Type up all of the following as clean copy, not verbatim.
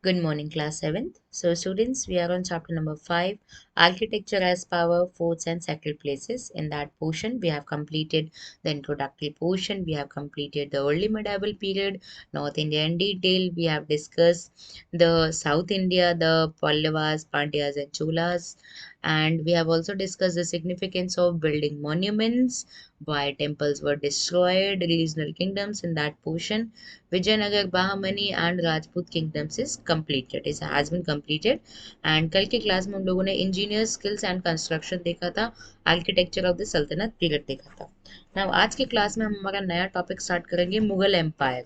Good morning, class 7th. So, students, we are on chapter number 5, Architecture as Power, Forts and Sacred Places. In that portion, we have completed the introductory portion. We have completed the early medieval period, North India in detail. We have discussed the South India, the Pallavas, Pandyas and Cholas. And we have also discussed the significance of building monuments, why temples were destroyed, regional kingdoms in that portion. Vijayanagar, Bahamani and Rajput kingdoms is completed. It has been completed. And कल के class में हम लोगों ने engineer skills and construction देखा था, architecture of the सल्तनत period देखा था. नाउ आज के क्लास में हम हमारा नया टॉपिक स्टार्ट करेंगे, मुगल एम्पायर.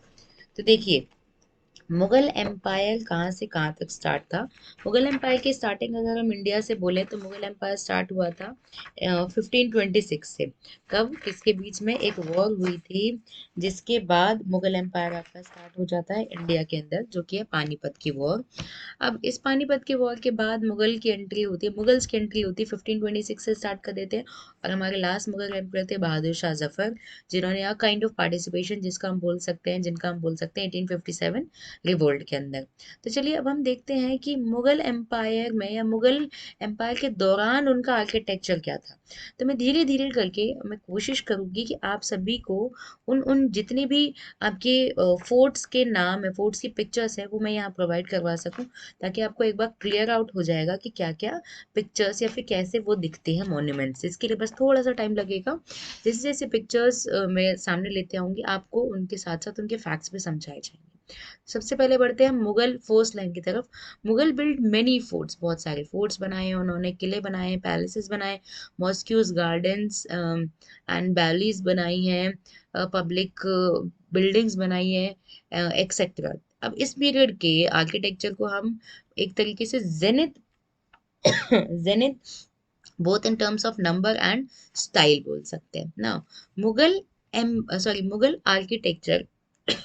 तो देखिए, मुगल एम्पायर कहाँ से कहाँ तक स्टार्ट था. मुगल एम्पायर की स्टार्टिंग अगर हम इंडिया से बोले तो मुगल एम्पायर स्टार्ट हुआ था 1526 से. कब, किसके बीच में एक वॉर हुई थी, जिसके बाद मुगल एम्पायर आपका स्टार्ट हो जाता है इंडिया के अंदर, जो कि है पानीपत की वॉर. अब इस पानीपत के वॉर के बाद मुगल की एंट्री होती है, मुगल्स की एंट्री होती है 1526 से स्टार्ट कर देते हैं. और हमारे लास्ट मुगल एम्पायर थे बहादुर शाह जफर, जिन्होंने अ काइंड ऑफ पार्टिसिपेशन, जिसका हम बोल सकते हैं, जिनका हम बोल सकते हैं 1857 रिवोल्ट के अंदर. तो चलिए अब हम देखते हैं कि मुगल एम्पायर में या मुगल एम्पायर के दौरान उनका आर्किटेक्चर क्या था. तो मैं धीरे धीरे करके मैं कोशिश करूंगी कि आप सभी को उन उन जितने भी आपके फोर्ट्स के नाम है, फोर्ट्स की पिक्चर्स है, वो मैं यहाँ प्रोवाइड करवा सकूं, ताकि आपको एक बार क्लियर आउट हो जाएगा कि क्या क्या पिक्चर्स या फिर कैसे वो दिखते हैं मॉन्यूमेंट्स. इसके लिए बस थोड़ा सा टाइम लगेगा. जैसे जैसे पिक्चर्स मैं सामने लेते आऊंगी, आपको उनके साथ साथ उनके फैक्ट्स भी समझाए जाएंगे. सबसे पहले बढ़ते हैं मुगल फोर्स लाइन की तरफ. मुगल बिल्ड मेनी फोर्ट्स, बहुत सारे फोर्ट्स बनाए हैं उन्होंने, किले बनाए, पैलेसेस बनाए, मॉस्क्यूज, गार्डन्स एंड वैलीज बनाई हैं, पब्लिक बिल्डिंग्स बनाई हैं, एक्सेट्रा. अब इस पीरियड के आर्किटेक्चर को हम एक तरीके से zenith zenith both in terms of number and style बोल सकते हैं ना. Mughal Mughal architecture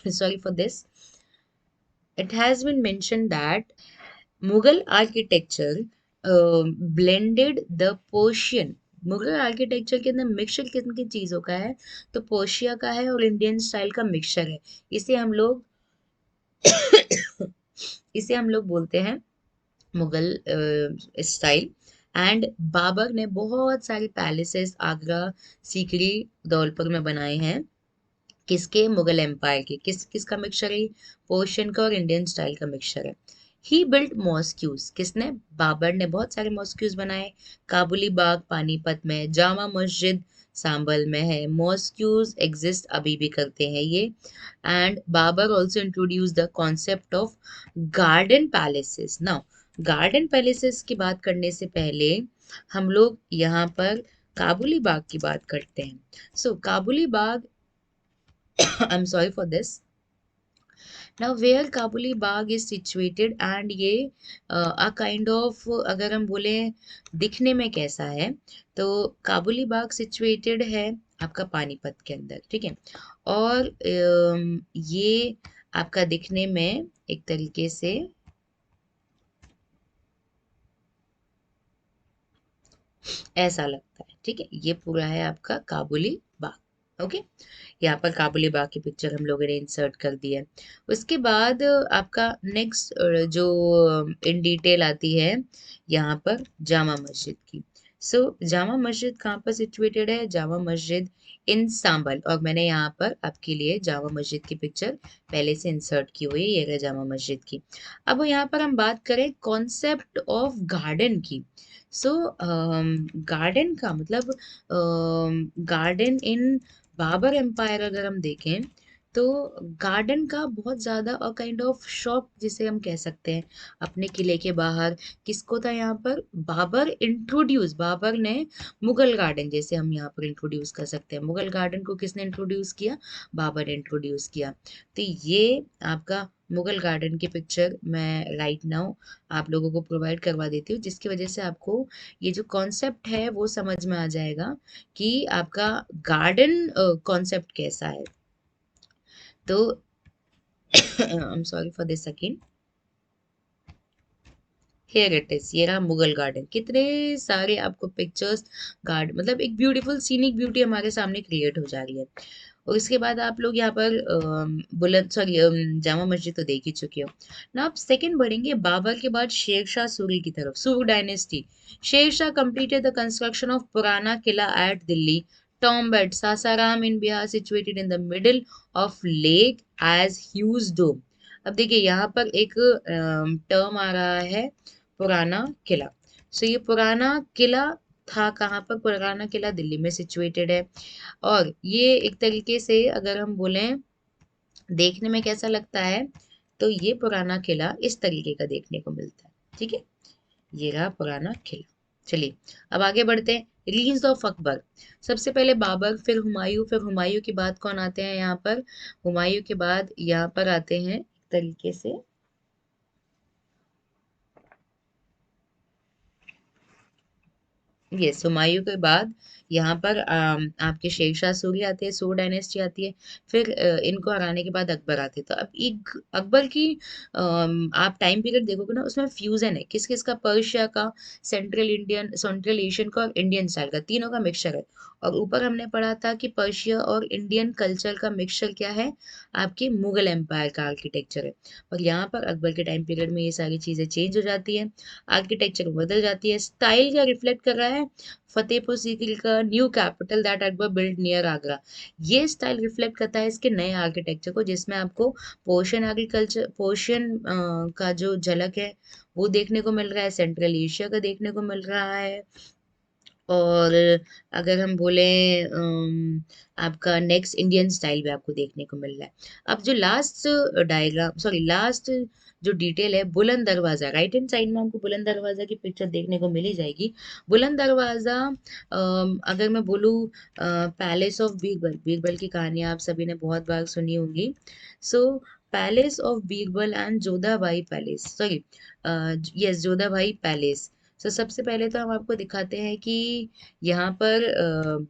sorry for this, it has been mentioned that Mughal architecture blended the Persian. Mughal architecture के अंदर मिक्सचर किन किन चीजों का है, तो पर्शिया का है और इंडियन स्टाइल का मिक्सचर है. इसे हम लोग इसे हम लोग बोलते हैं मुगल स्टाइल. एंड बाबर ने बहुत सारे पैलेसेस आगरा, सीकरी, धौलपुर में बनाए हैं. किसके, मुगल एम्पायर के. किसका मिक्सचर है, पर्शियन का और इंडियन स्टाइल का मिक्सचर है. ही बिल्ट मॉस्क्यूज, किसने, बाबर ने बहुत सारे मॉस्क्यूज बनाए. काबुली बाग पानीपत में, जामा मस्जिद सांबल में है. मॉस्क्यूज एग्जिस्ट अभी भी करते हैं ये. And Babur also introduce the concept of garden palaces. Now garden palaces की बात करने से पहले हम लोग यहाँ पर काबुली बाग की बात करते हैं. सो काबुली बाग, I'm sorry for this. Now where Kabuli Bagh is situated, and ये a kind of, अगर हम बोले दिखने में कैसा है, तो काबुली बाग सिचुएटेड है आपका पानीपत के अंदर, ठीक है. और ये आपका दिखने में एक तरीके से ऐसा लगता है, ठीक है. ये पूरा है आपका काबुली बाग. ओके, यहाँ पर काबुली बाग की पिक्चर हम लोगों ने इंसर्ट कर दी है. उसके बाद आपका नेक्स्ट जो इन डिटेल आती है यहाँ पर जामा मस्जिद की. सो जामा मस्जिद कहाँ पर सिचुएटेड है, जामा मस्जिद इन सांबल. और मैंने यहाँ पर आपके लिए जामा मस्जिद की पिक्चर पहले से इंसर्ट की हुई है, ये है जामा मस्जिद की. अब यहाँ पर हम बात करें कॉन्सेप्ट ऑफ गार्डन की. सो गार्डन का मतलब, गार्डन इन बाबर एम्पायर अगर हम देखें, तो गार्डन का बहुत ज़्यादा अ काइंड ऑफ शॉप जिसे हम कह सकते हैं अपने किले के बाहर. किसको था यहाँ पर, बाबर ने मुगल गार्डन, जैसे हम यहाँ पर इंट्रोड्यूस कर सकते हैं. मुगल गार्डन को किसने इंट्रोड्यूस किया, बाबर ने इंट्रोड्यूस किया. तो ये आपका मुगल गार्डन की पिक्चर मैं राइट नाउ आप लोगों को प्रोवाइड करवा देती हूँ, जिसकी वजह से आपको ये जो कॉन्सेप्ट है वो समझ में आ जाएगा कि आपका गार्डन कॉन्सेप्ट कैसा है. तो I am sorry for this again. Here it is, ये रहा मुगल गार्डन. कितने सारे आपको पिक्चर्स, गार्ड मतलब एक ब्यूटीफुल सीनिक ब्यूटी हमारे सामने क्रिएट हो जा रही है. और इसके बाद आप लोग यहाँ पर बुलंद सॉरी जामा मस्जिद तो देख ही चुके हो ना। आप सेकंड बढ़ेंगे बाबर के बाद शेर शाह सूरी की तरफ, सूर dynasty. Sher Shah completed the construction of पुराना किला at Delhi, tomb at Sasaram in Bihar situated in the middle of lake as huge dome। अब देखिए यहाँ पर एक टर्म आ रहा है पुराना किला। सो ये पुराना किला था कहाँ पर? पुराना किला दिल्ली में सिचुएटेड है। और ये एक तरीके से अगर हम बोलें देखने में कैसा लगता है, तो ये पुराना किला इस तरीके का देखने को मिलता है। ठीक है, ये रहा पुराना किला। चलिए अब आगे बढ़ते हैं। रीन्स ऑफ अकबर, सबसे पहले बाबर, फिर हुमायूं, फिर हुमायूं के बाद कौन आते हैं यहाँ पर? हुमायूं के बाद यहाँ पर आते हैं एक तरीके से यस, हुमायूं के बाद यहाँ पर आपके शेरशाह सूरी आते हैं, सूर डायनेस्टी आती है। फिर इनको हराने के बाद अकबर आते हैं। तो अब एक अकबर की आप टाइम पीरियड देखोगे ना, उसमें फ्यूजन है किस किस का? पर्शिया का, सेंट्रल एशियन का और इंडियन स्टाइल का, तीनों का मिक्सचर है। और ऊपर हमने पढ़ा था कि पर्शिया और इंडियन कल्चर का मिक्सचर क्या है? आपके मुगल एम्पायर का आर्किटेक्चर है। और यहाँ पर अकबर के टाइम पीरियड में ये सारी चीजें चेंज हो जाती है, आर्किटेक्चर बदल जाती है। स्टाइल क्या रिफ्लेक्ट कर रहा है? फतेहपुर सीकरी का new capital that Akbar build near Agra. ये स्टाइल रिफ्लेक्ट करता है इसके नए आर्किटेक्चर को, जिसमें आपको पोर्शियन एग्रीकल्चर, पोर्शियन का जो झलक है वो देखने को मिल रहा है, सेंट्रल एशिया का देखने को मिल रहा है। और अगर हम बोलें आपका नेक्स्ट इंडियन स्टाइल भी आपको देखने को मिल रहा है। अब जो लास्ट डायग्राम सॉरी लास्ट जो डिटेल है, बुलंद दरवाजा, राइट हैंड साइड में आपको बुलंद दरवाजा की पिक्चर देखने को मिल ही जाएगी। बुलंद दरवाजा अगर मैं बोलूँ पैलेस ऑफ बीरबल, बीरबल की कहानी आप सभी ने बहुत बार सुनी होंगी। So palace of Birbal and Jodhabai palace, sorry yes Jodhabai palace. तो सबसे पहले तो हम आपको दिखाते हैं कि यहाँ पर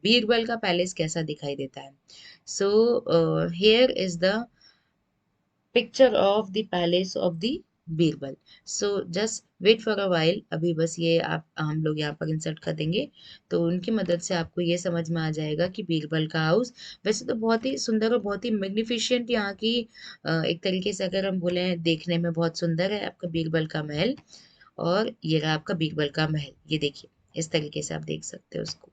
बीरबल का पैलेस कैसा दिखाई देता है। So here is the picture of the palace of the Birbal. So just wait for a while, अभी बस ये आप हम लोग यहाँ पर इंसर्ट कर देंगे, तो उनकी मदद से आपको ये समझ में आ जाएगा कि बीरबल का हाउस वैसे तो बहुत ही सुंदर और बहुत ही मैग्निफिशियंट यहाँ की एक तरीके से अगर हम बोले देखने में बहुत सुंदर है आपका बीरबल का महल। और ये रहा आपका बीरबल का महल, ये देखिए इस तरीके से आप देख सकते हो उसको।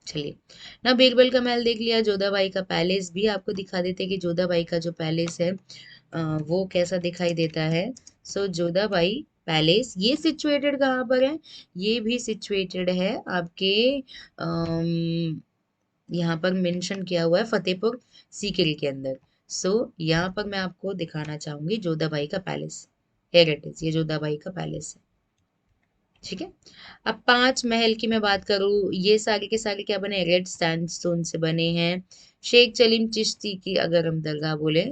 चलिए ना, बीरबल का महल देख लिया, जोधाबाई का पैलेस भी आपको दिखा देते हैं कि जोधाबाई का जो पैलेस है वो कैसा दिखाई देता है। सो जोधाबाई पैलेस ये सिचुएटेड कहाँ पर है? ये भी सिचुएटेड है आपके यहाँ पर मेंशन किया हुआ है फतेहपुर सीकरी के अंदर। सो यहाँ पर मैं आपको दिखाना चाहूंगी जोधाबाई का पैलेस। हियर इट इज, ये जोधाबाई का पैलेस है। ठीक है, अब पांच महल की मैं बात करूँ, ये सारे के सारे क्या बने? रेड सैंडस्टोन से बने हैं। शेख सलीम चिश्ती की अगर हम दरगाह बोले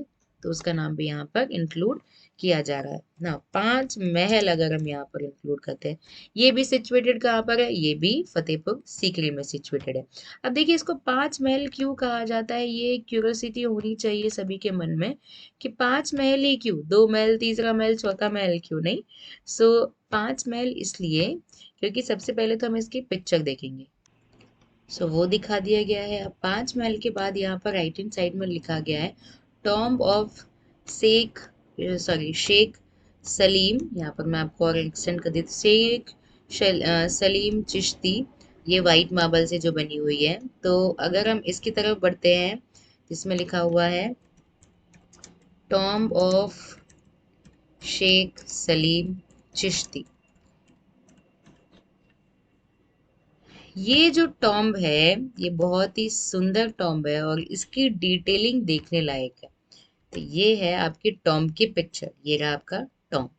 तो उसका नाम भी यहाँ पर इंक्लूड किया जा रहा है ना। पांच महल अगर हम यहाँ पर इंक्लूड करते हैं, ये भी सिचुएटेड कहाँ पर है? ये भी फतेहपुर सीकरी में सिचुएटेड है। अब देखिए इसको पांच महल क्यों कहा जाता है, ये क्यूरियोसिटी होनी चाहिए सभी के मन में कि पांच महल ही क्यों? दो महल, तीसरा महल, चौथा महल क्यों नहीं? सो पांच महल इसलिए क्योंकि सबसे पहले तो हम इसकी पिक्चर देखेंगे। सो वो दिखा दिया गया है। अब पांच महल के बाद यहाँ पर राइट हैंड साइड में लिखा गया है टॉम्ब ऑफ शेख शेख सलीम। यहाँ पर मैं आपको और एक्सटेंड कर देती, शेख सलीम चिश्ती, ये वाइट मार्बल से जो बनी हुई है। तो अगर हम इसकी तरफ बढ़ते हैं, इसमें लिखा हुआ है टॉम्ब ऑफ शेख सलीम चिश्ती। ये जो टॉम्ब है ये बहुत ही सुंदर टॉम्ब है और इसकी डिटेलिंग देखने लायक है। तो ये है आपकी टॉम्ब की पिक्चर, ये रहा आपका टॉम्ब।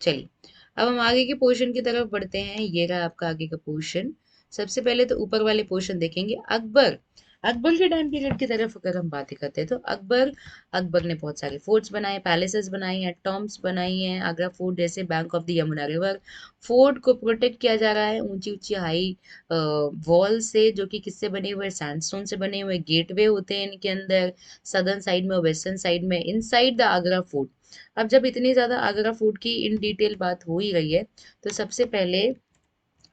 चलिए अब हम आगे के पोर्शन की तरफ बढ़ते हैं, ये रहा आपका आगे का पोर्शन। सबसे पहले तो ऊपर वाले पोर्शन देखेंगे। अकबर, अकबर के टाइम पीरियड की तरफ अगर हम बातें करते हैं तो अकबर अकबर ने बहुत सारे फोर्ट्स बनाए, पैलेसेस बनाई हैं, टॉम्ब्स बनाई हैं। आगरा फोर्ट जैसे bank of the Yamuna river, fort को प्रोटेक्ट किया जा रहा है ऊंची ऊंची हाई वॉल से, जो कि किससे बने हुए? सैंडस्टोन से बने हुए। गेटवे होते हैं इनके अंदर, सदर्न साइड में और वेस्टर्न साइड में, इनसाइड द आगरा फोर्ट। अब जब इतनी ज्यादा आगरा फोर्ट की इन डिटेल बात हो ही रही है, तो सबसे पहले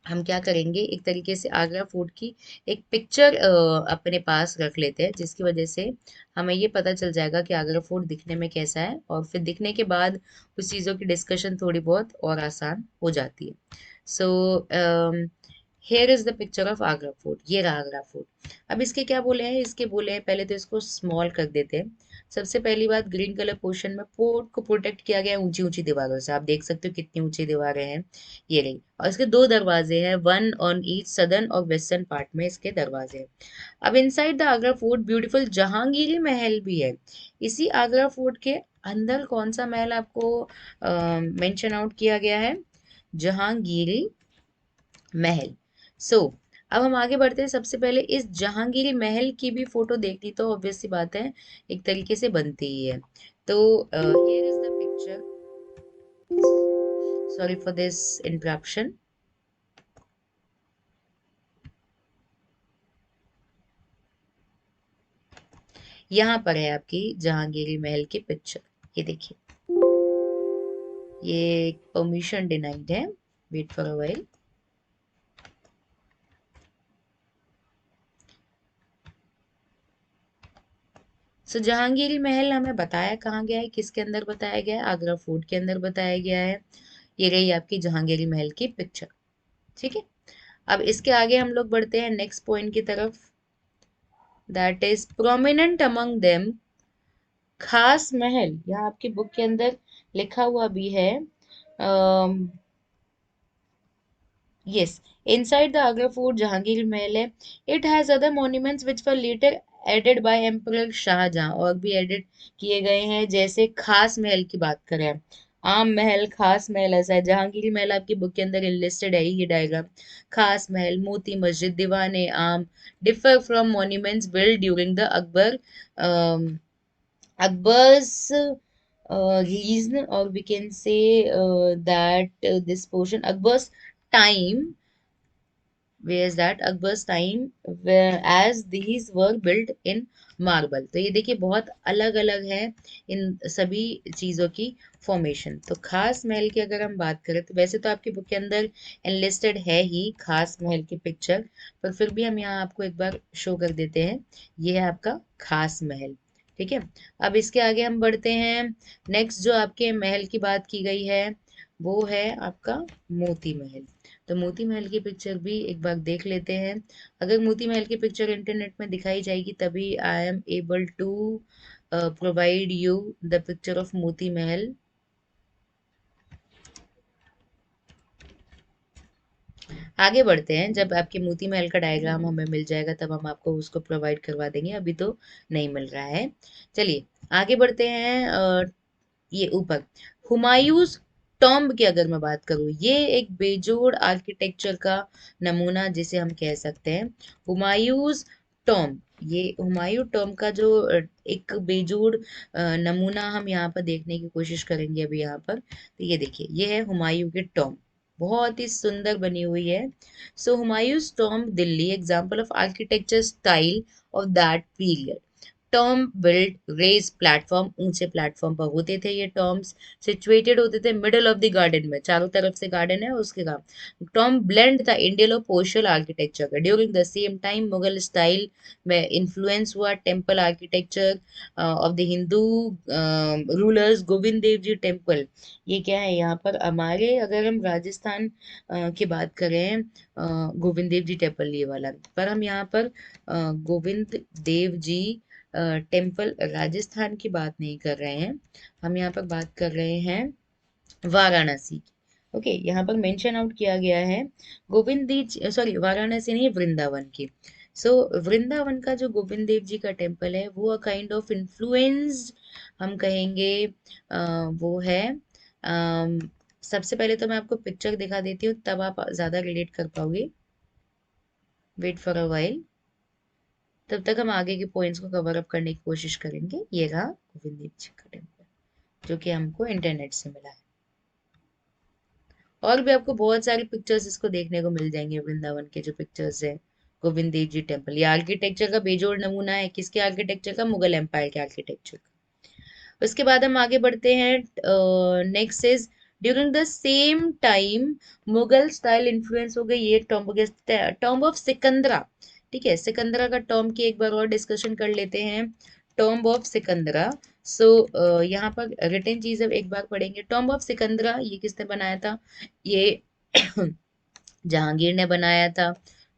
हम क्या करेंगे, एक तरीके से आगरा फोर्ट की एक पिक्चर अपने पास रख लेते हैं, जिसकी वजह से हमें ये पता चल जाएगा कि आगरा फोर्ट दिखने में कैसा है, और फिर दिखने के बाद उस चीज़ों की डिस्कशन थोड़ी बहुत और आसान हो जाती है। So here is the picture of Agra fort, ये रहा आगरा फोर्ट। अब इसके क्या बोले हैं, इसके बोले हैं, पहले तो इसको स्मॉल कर देते हैं। सबसे पहली बात, ग्रीन कलर पोर्शन में फोर्ट को प्रोटेक्ट किया गया है ऊंची ऊंची दीवारों से, आप देख सकते हो कितनी ऊंची दीवारें हैं, ये रही। और इसके दो दरवाजे हैं, वन ऑन ईच सदर्न और वेस्टर्न पार्ट में इसके दरवाजे हैं। अब inside the Agra fort beautiful Jahangiri महल भी है। इसी आगरा फोर्ट के अंदर कौन सा महल आपको मेंशन आउट किया गया है, जहांगीरी महल। सो अब हम आगे बढ़ते हैं, सबसे पहले इस जहांगीरी महल की भी फोटो देखनी तो ऑब्वियस सी बात है, एक तरीके से बनती ही है। तो here is the picture, sorry for this interruption. यहाँ पर है आपकी जहांगीरी महल की पिक्चर, ये देखिए, ये परमिशन डिनाइड है, वेट फॉर अ व्हाइल। सो जहांगीरी महल हमें बताया कहाँ गया है, किसके अंदर बताया गया है, आगरा फोर्ट के अंदर बताया गया है। ये रही आपकी जहांगीरी महल की पिक्चर, ठीक है। अब इसके आगे हम लोग बढ़ते हैं नेक्स्ट पॉइंट की तरफ, that is prominent among them खास महल। यहाँ आपकी बुक के अंदर लिखा हुआ भी है, yes, inside the Agra Fort, Jahangir Mahal है. It has other monuments which were later added by Emperor Shahjahan, और भी एडिट किए गए हैं, जैसे खास महल की बात करें, आम महल, खास महल, ऐसा है। जहांगीर महल आपकी बुक के अंदर लिस्टेड है ये डायग्राम। खास महल, मोती मस्जिद, दीवाने आम differ from monuments build during the Akbar Akbar's reason, or we can say that this portion, Akbar's time, whereas that Akbar's time, where as these were built in marble। तो ये देखिए बहुत अलग अलग है इन सभी चीजों की फॉर्मेशन। तो खास महल की अगर हम बात करें, तो वैसे तो आपकी बुक के अंदर एनलिस्टेड है ही खास महल की पिक्चर, पर फिर भी हम यहाँ आपको एक बार शो कर देते हैं, ये है आपका खास महल, ठीक है। अब इसके आगे हम बढ़ते हैं, नेक्स्ट जो आपके महल की बात की गई है वो है आपका मोती महल। तो मोती महल की पिक्चर भी एक बार देख लेते हैं। अगर मोती महल की पिक्चर इंटरनेट में दिखाई जाएगी तभी I am able to provide you the picture of Moti Mahal. आगे बढ़ते हैं, जब आपके मोती महल का डायग्राम हमें मिल जाएगा तब हम आपको उसको प्रोवाइड करवा देंगे, अभी तो नहीं मिल रहा है। चलिए आगे बढ़ते हैं, ये ऊपर हुमायूंस टॉम्ब की अगर मैं बात करूँ, ये एक बेजोड़ आर्किटेक्चर का नमूना जिसे हम कह सकते हैं, हुमायूंस टॉम्ब। ये हुमायूं टॉम्ब का जो एक बेजोड़ नमूना हम यहाँ पर देखने की कोशिश करेंगे अभी यहाँ पर। तो ये देखिए, ये है हुमायूं की टॉम्ब, बहुत ही सुंदर बनी हुई है। So Humayun's tomb Delhi, example of architecture style of that period. Tomb built raised platform, ऊंचे प्लेटफॉर्म पर होते थे ये टॉम्स, सिचुएटेड होते थे मिडल ऑफ द गार्डन में, चारों तरफ से गार्डन है उसके काम। टॉम ब्लेंड था इंडियन और पोर्शियल आर्किटेक्चर का। During the same time Mughal style में इन्फ्लुएंस हुआ temple architecture of the Hindu rulers. Govind Dev ji temple, ये क्या है यहाँ पर हमारे, अगर हम राजस्थान की बात करें, गोविंद देव जी टेम्पल ये वाला, पर हम यहाँ पर गोविंद देव जी टेम्पल राजस्थान की बात नहीं कर रहे हैं, हम यहाँ पर बात कर रहे हैं वाराणसी की। ओके, यहाँ पर मेंशन आउट किया गया है गोविंद देव, सॉरी वाराणसी नहीं, वृंदावन की। सो वृंदावन का जो गोविंद देव जी का टेम्पल है वो काइंड ऑफ इन्फ्लुएंस्ड हम कहेंगे, वो है। सबसे पहले तो मैं आपको पिक्चर दिखा देती हूँ तब आप ज्यादा रिलेट कर पाओगे, वेट फॉर अ व्हाइल, तब तक हम आगे के पॉइंट्स को कवर अप करने की कोशिश करेंगे। ये रहा गोविंद देव जी का टेम्पल, जो कि हमको इंटरनेट से मिला है। और भी आपको बहुत सारी पिक्चर्स इसको देखने को मिल जाएंगे, वृंदावन के जो पिक्चर्स है गोविंद देव जी टेम्पल, ये आर्किटेक्चर का बेजोड़ नमूना है, किसके आर्किटेक्चर का, मुगल एम्पायर के आर्किटेक्चर का। उसके बाद हम आगे बढ़ते हैं, next is during the same time Mughal style influence हो गई, ये टॉम्ब हो गया टॉम्ब ऑफ सिकंदरा। ठीक है, सिकंदरा का टॉम्ब की एक बार और डिस्कशन कर लेते हैं। टॉम्ब ऑफ सिकंदरा, सो यहाँ पर रिटन चीज अब एक बार पढ़ेंगे। टॉम्ब ऑफ सिकंदरा ये किसने बनाया था? ये जहांगीर ने बनाया था,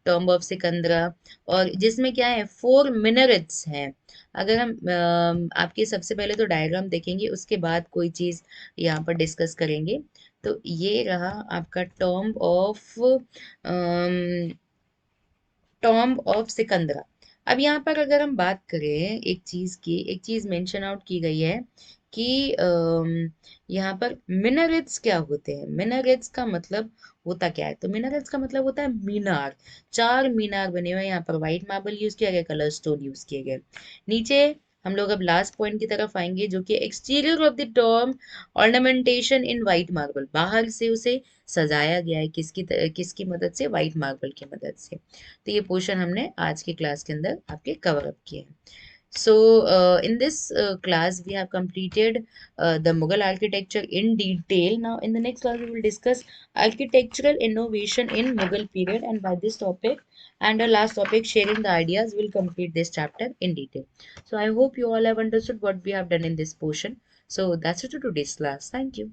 टॉम्ब ऑफ सिकंदरा। और जिसमें क्या है, 4 मिनरेट्स हैं। अगर हम आपके सबसे पहले तो डायग्राम देखेंगे, उसके बाद कोई चीज यहाँ पर डिस्कस करेंगे। तो ये रहा आपका टॉम्ब ऑफ सिकंदरा। अब यहाँ पर अगर हम बात करें एक चीज की, एक चीज मेंशन आउट की गई है कि यहाँ पर मिनरेट्स क्या होते हैं। मिनरेट्स का मतलब होता क्या है? तो मिनरेट्स का मतलब होता है मीनार। 4 मीनार बने हुए हैं, यहाँ पर व्हाइट मार्बल यूज किया गया, कलर स्टोन यूज किए गए। नीचे हम लोग अब लास्ट पॉइंट की तरफ आएंगे, जो कि exterior of the tomb ornamentation in white marble. बाहर से उसे सजाया गया है, किसकी मदद से? व्हाइट मार्बल की मदद से। तो ये पोर्शन हमने आज की क्लास के अंदर आपके कवर अप किए हैं। So, in this class, we have completed the Mughal architecture in detail. Now, in the next class, we will discuss architectural innovation in Mughal period, and by this topic and our last topic, sharing the ideas, will complete this chapter in detail. So, I hope you all have understood what we have done in this portion. So, that's it to today's class. Thank you.